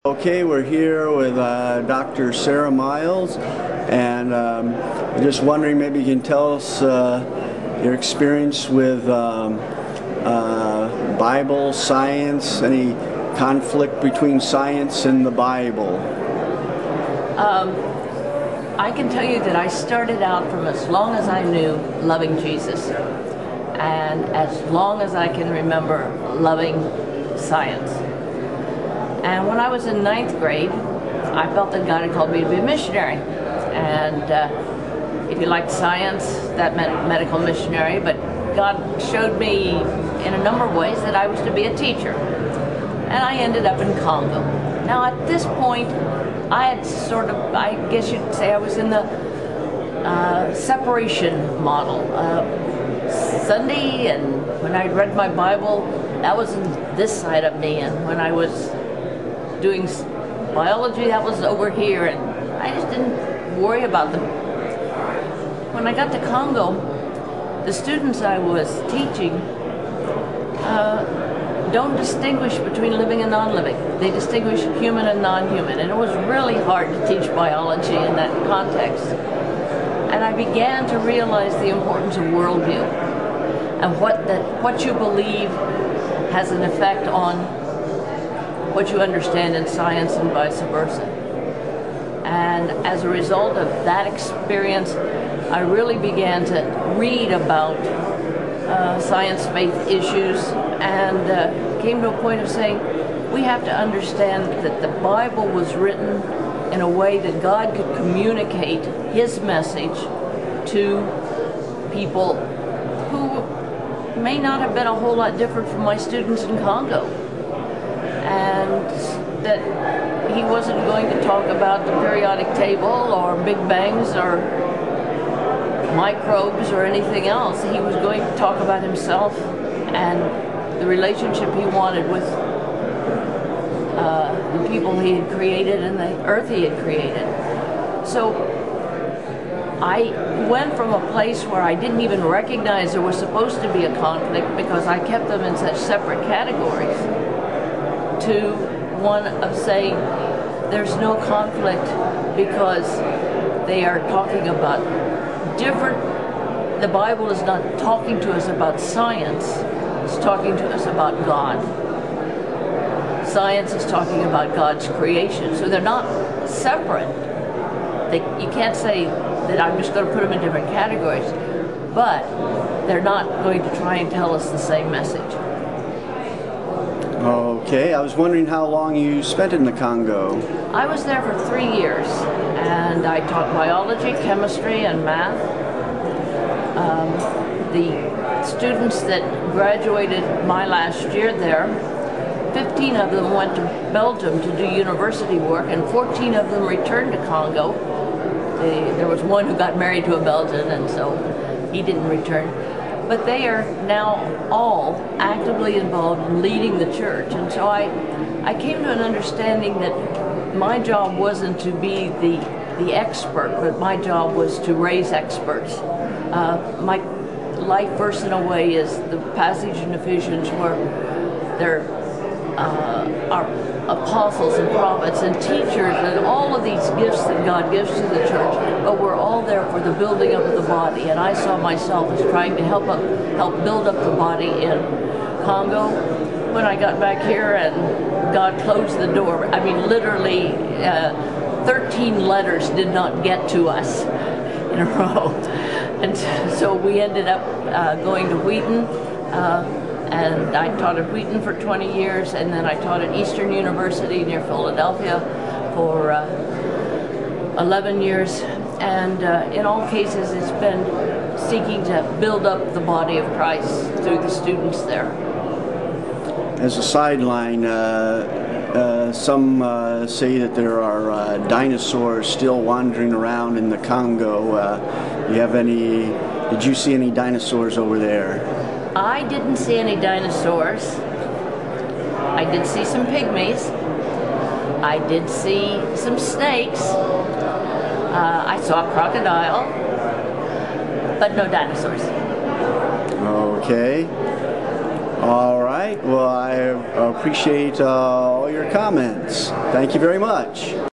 Okay, we're here with Dr. Sara Miles, and just wondering, maybe you can tell us your experience with Bible, science, any conflict between science and the Bible. I can tell you that I started out from as long as I knew loving Jesus, and as long as I can remember loving science. And when I was in 9th grade, I felt that God had called me to be a missionary. And if you liked science, that meant medical missionary, but God showed me in a number of ways that I was to be a teacher. And I ended up in Congo. Now at this point, I had sort of, I guess you'd say I was in the separation model. Sunday, and when I read my Bible, that was this side of me, and when I was doing biology, that was over here, and I just didn't worry about them. When I got to Congo, the students I was teaching don't distinguish between living and non-living. They distinguish human and non-human, and it was really hard to teach biology in that context. And I began to realize the importance of worldview, and what you believe has an effect on what you understand in science and vice versa. And as a result of that experience, I really began to read about science-faith issues, and came to a point of saying, we have to understand that the Bible was written in a way that God could communicate His message to people who may not have been a whole lot different from my students in Congo. And that He wasn't going to talk about the periodic table or Big Bangs or microbes or anything else. He was going to talk about Himself and the relationship He wanted with the people He had created and the earth He had created. So I went from a place where I didn't even recognize there was supposed to be a conflict because I kept them in such separate categories, to one of saying there's no conflict because they are talking about different. The Bible is not talking to us about science, it's talking to us about God. Science is talking about God's creation, so they're not separate. You can't say that I'm just going to put them in different categories, but they're not going to try and tell us the same message. Okay, I was wondering how long you spent in the Congo. I was there for 3 years, and I taught biology, chemistry, and math. The students that graduated my last year there, 15 of them went to Belgium to do university work, and 14 of them returned to Congo. There was one who got married to a Belgian, and so he didn't return. But they are now all actively involved in leading the church. And so I came to an understanding that my job wasn't to be the expert, but my job was to raise experts. My life verse in a way is the passage in Ephesians where there are apostles and prophets and teachers and all of these gifts that God gives to the church, but we're all there for the building up of the body. And I saw myself as trying to help build up the body in Congo. When I got back here and God closed the door, I mean literally 13 letters did not get to us in a row. And so we ended up going to Wheaton, and I taught at Wheaton for 20 years, and then I taught at Eastern University near Philadelphia for 11 years. And in all cases, it's been seeking to build up the body of Christ through the students there. As a sideline, some say that there are dinosaurs still wandering around in the Congo. Did you see any dinosaurs over there? I didn't see any dinosaurs. I did see some pygmies. I did see some snakes. I saw a crocodile, but no dinosaurs. Okay. All right. Well, I appreciate all your comments. Thank you very much.